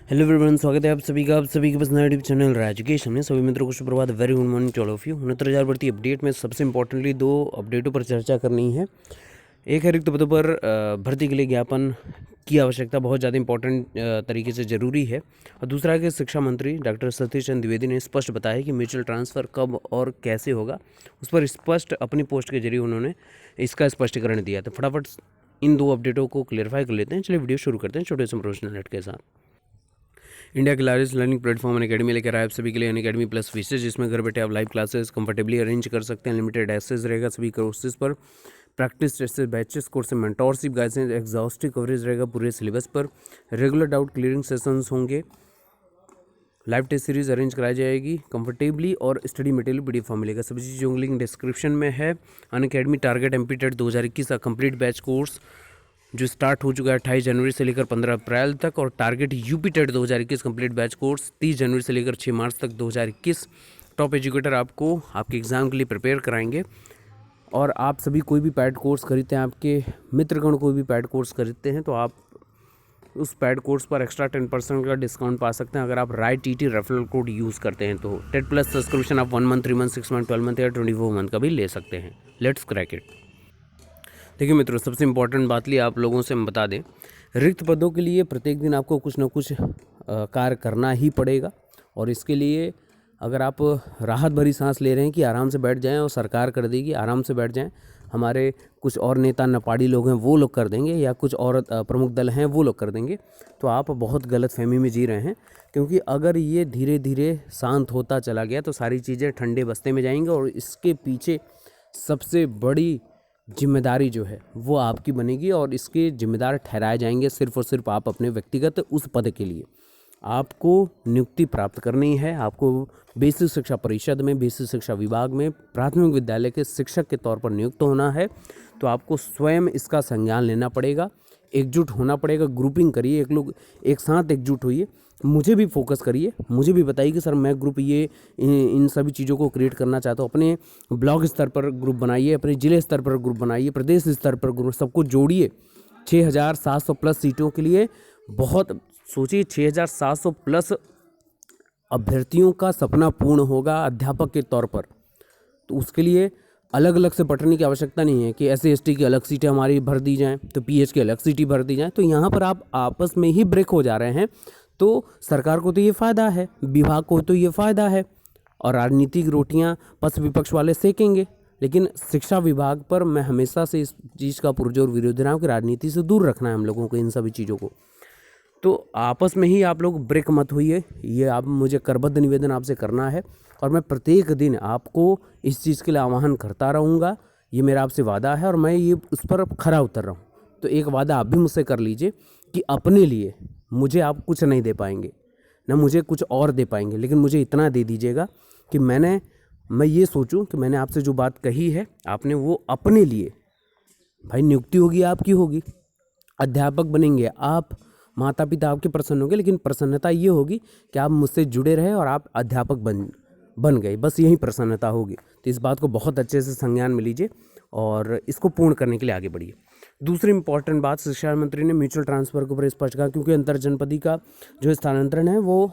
Hello everyone, स्वागत है आप सभी का बस नया यूट्यूब चैनल एजुकेशन में। सभी मित्रों को सुप्रभात, very good morning to all of you. 69,000 भर्ती अपडेट में सबसे इंपॉर्टेंटली दो अपडेटों पर चर्चा करनी है। एक है रिक्त पदों पर भर्ती के लिए ज्ञापन की आवश्यकता बहुत ज़्यादा इंपॉर्टेंट तरीके से ज़रूरी है। और दूसरा है कि शिक्षा मंत्री डॉक्टर सतीश चंद्र द्विवेदी ने स्पष्ट बताया कि म्यूचुअल ट्रांसफ़र कब और कैसे होगा, उस पर स्पष्ट अपनी पोस्ट के जरिए उन्होंने इसका स्पष्टीकरण दिया। तो फटाफट इन दो अपडेटों को क्लियरफाई कर लेते हैं। चलिए वीडियो शुरू करते हैं छोटे से प्रोफेशनल नेट के साथ। इंडिया के लार्जेस्ट लर्निंग प्लेटफॉर्म अनअकैडमी लेकर आए आप सभी के लिए अनअकैडमी प्लस फीचर्स, जिसमें घर बैठे आप लाइव क्लासेस कंफर्टेबली अरेंज कर सकते हैं। लिमिटेड एक्सेस रहेगा सभी कोर्सेज पर, practice test, batches, course, mentorship, guidance, exhaustive coverage रहेगा पूरे सिलेबस पर। रेगुलर डाउट क्लियरिंग सेशंस होंगे, लाइव टेस्ट सीरीज अरेंज कराई जाएगी कंफर्टेबली, और स्टडी मटेरियल पीडीएफ फॉर्म मिलेगा। सभी चीज़ों की लिंक डिस्क्रिप्शन में है। अनअकैडमी टारगेट एमपी टेट 2021 का कंप्लीट बैच कोर्स जो स्टार्ट हो चुका है 28 जनवरी से लेकर 15 अप्रैल तक, और target UP TET 2021 complete batch course 30 जनवरी से लेकर 6 मार्च तक 2021। टॉप एजुकेटर आपको आपके एग्ज़ाम के लिए प्रिपेयर कराएंगे। और आप सभी कोई भी पैड कोर्स खरीदते हैं, आपके मित्रगण कोई भी पैड कोर्स खरीदते हैं, तो आप उस पैड कोर्स पर एक्स्ट्रा 10% का डिस्काउंट पा सकते हैं अगर आप right TT referral code use करते हैं। तो टेट प्लस सब्सक्रिप्शन आप 1 मंथ, 3 मंथ, 6 मंथ, 12 मंथ या 24 मंथ का भी ले सकते हैं। Let's crack it. देखिए मित्रों, सबसे इम्पॉर्टेंट बात लिए आप लोगों से हम बता दें, रिक्त पदों के लिए प्रत्येक दिन आपको कुछ ना कुछ कार्य करना ही पड़ेगा। और इसके लिए अगर आप राहत भरी सांस ले रहे हैं कि आराम से बैठ जाएं और सरकार कर देगी, आराम से बैठ जाएं, हमारे कुछ और नेता नपाड़ी लोग हैं वो लोग कर देंगे, या कुछ और प्रमुख दल हैं वो लोग कर देंगे, तो आप बहुत गलत फहमी में जी रहे हैं। क्योंकि अगर ये धीरे धीरे शांत होता चला गया तो सारी चीज़ें ठंडे बस्ते में जाएंगी, और इसके पीछे सबसे बड़ी जिम्मेदारी जो है वो आपकी बनेगी, और इसके जिम्मेदार ठहराए जाएंगे सिर्फ और सिर्फ आप अपने व्यक्तिगत उस पद के लिए। आपको नियुक्ति प्राप्त करनी है, आपको बेसिक शिक्षा परिषद में, बेसिक शिक्षा विभाग में प्राथमिक विद्यालय के शिक्षक के तौर पर नियुक्त होना है। तो आपको स्वयं इसका संज्ञान लेना पड़ेगा, एकजुट होना पड़ेगा। ग्रुपिंग करिए, एक लोग एक साथ एकजुट होइए, मुझे भी फोकस करिए, मुझे भी बताइए कि सर मैं ग्रुप ये इन सभी चीज़ों को क्रिएट करना चाहता हूँ। अपने ब्लॉक स्तर पर ग्रुप बनाइए, अपने जिले स्तर पर ग्रुप बनाइए, प्रदेश स्तर पर ग्रुप, सबको जोड़िए। 6,700 प्लस सीटों के लिए बहुत सोचिए, 6,700 प्लस अभ्यर्थियों का सपना पूर्ण होगा अध्यापक के तौर पर। तो उसके लिए अलग अलग से बटने की आवश्यकता नहीं है कि SC/ST की अलग सीटें हमारी भर दी जाएं, तो PH की अलग सीटें भर दी जाएं। तो यहाँ पर आप आपस में ही ब्रेक हो जा रहे हैं। तो सरकार को तो ये फ़ायदा है, विभाग को तो ये फ़ायदा है, और राजनीतिक रोटियां पक्ष विपक्ष वाले सेकेंगे। लेकिन शिक्षा विभाग पर मैं हमेशा से इस चीज़ का पुरजोर विरोधी रहा हूँ कि राजनीति से दूर रखना है हम लोगों को इन सभी चीज़ों को। तो आपस में ही आप लोग ब्रेक मत होइए, ये आप मुझे करबद्ध निवेदन आपसे करना है। और मैं प्रत्येक दिन आपको इस चीज़ के लिए आह्वान करता रहूँगा, ये मेरा आपसे वादा है, और मैं ये उस पर खरा उतर रहा हूँ। तो एक वादा आप भी मुझसे कर लीजिए कि अपने लिए मुझे आप कुछ नहीं दे पाएंगे, ना मुझे कुछ और दे पाएंगे, लेकिन मुझे इतना दे दीजिएगा कि मैं ये सोचूं कि मैंने आपसे जो बात कही है आपने वो अपने लिए, भाई नियुक्ति होगी आपकी होगी, अध्यापक बनेंगे आप, माता पिता आपके प्रसन्न होंगे, लेकिन प्रसन्नता ये होगी कि आप मुझसे जुड़े रहे और आप अध्यापक बन गए, बस यही प्रसन्नता होगी। तो इस बात को बहुत अच्छे से संज्ञान में लीजिए और इसको पूर्ण करने के लिए आगे बढ़िए। दूसरी इंपॉर्टेंट बात, शिक्षा मंत्री ने म्यूचुअल ट्रांसफ़र के ऊपर स्पष्ट कहा, क्योंकि अंतर जनपदी का जो स्थानांतरण है वो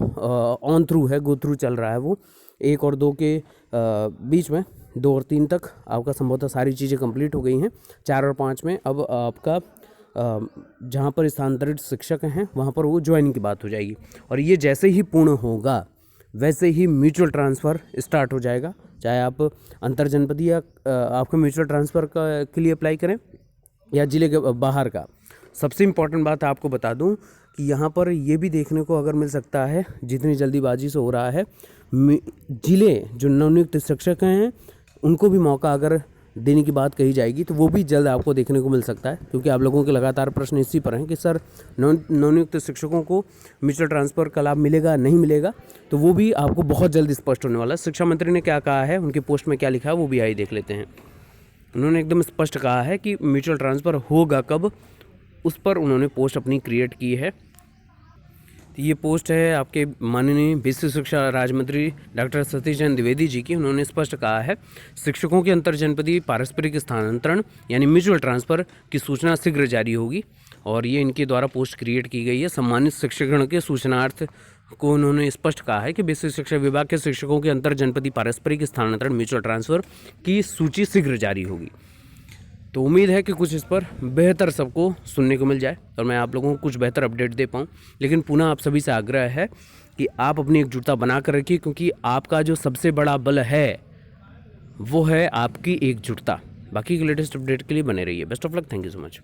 ऑन थ्रू है, गो थ्रू चल रहा है। वो 1 और 2 के बीच में 2 और 3 तक आपका संभवतः सारी चीज़ें कंप्लीट हो गई हैं। 4 और 5 में अब आपका जहाँ पर स्थानांतरित शिक्षक हैं वहाँ पर वो ज्वाइनिंग की बात हो जाएगी, और ये जैसे ही पूर्ण होगा वैसे ही म्यूचुअल ट्रांसफ़र स्टार्ट हो जाएगा। चाहे आप अंतर जनपदी या आपको म्यूचुअल ट्रांसफ़र के लिए अप्लाई करें या ज़िले के बाहर का। सबसे इम्पॉर्टेंट बात आपको बता दूं कि यहाँ पर ये भी देखने को अगर मिल सकता है, जितनी जल्दीबाजी से हो रहा है, ज़िले जो नवनियुक्त शिक्षक हैं उनको भी मौका अगर देने की बात कही जाएगी तो वो भी जल्द आपको देखने को मिल सकता है। क्योंकि आप लोगों के लगातार प्रश्न इसी पर हैं कि सर नवनियुक्त शिक्षकों को म्यूचुअल ट्रांसफ़र का लाभ मिलेगा नहीं मिलेगा, तो वो भी आपको बहुत जल्द स्पष्ट होने वाला है। शिक्षा मंत्री ने क्या कहा है, उनकी पोस्ट में क्या लिखा है वो भी आइए देख लेते हैं। उन्होंने एकदम स्पष्ट कहा है कि म्यूचुअल ट्रांसफ़र होगा कब, उस पर उन्होंने पोस्ट अपनी क्रिएट की है। ये पोस्ट है आपके माननीय बेसिक शिक्षा राज्य मंत्री डॉक्टर सतीश चंद्र द्विवेदी जी की। उन्होंने स्पष्ट कहा है, शिक्षकों के अंतर जनपदीय पारस्परिक स्थानांतरण यानी म्यूचुअल ट्रांसफ़र की सूचना शीघ्र जारी होगी, और ये इनके द्वारा पोस्ट क्रिएट की गई है। सम्मानित शिक्षकगण के सूचनार्थ को उन्होंने स्पष्ट कहा है कि बेसिक शिक्षा विभाग के शिक्षकों के अंतर जनपदीय पारस्परिक स्थानांतरण म्यूचुअल ट्रांसफ़र की सूची शीघ्र जारी होगी। तो उम्मीद है कि कुछ इस पर बेहतर सबको सुनने को मिल जाए और मैं आप लोगों को कुछ बेहतर अपडेट दे पाऊँ। लेकिन पुनः आप सभी से आग्रह है कि आप अपनी एकजुटता बना कर रखिए, क्योंकि आपका जो सबसे बड़ा बल है वो है आपकी एकजुटता। बाकी के लेटेस्ट अपडेट के लिए बने रहिए। Best of luck. Thank you so much.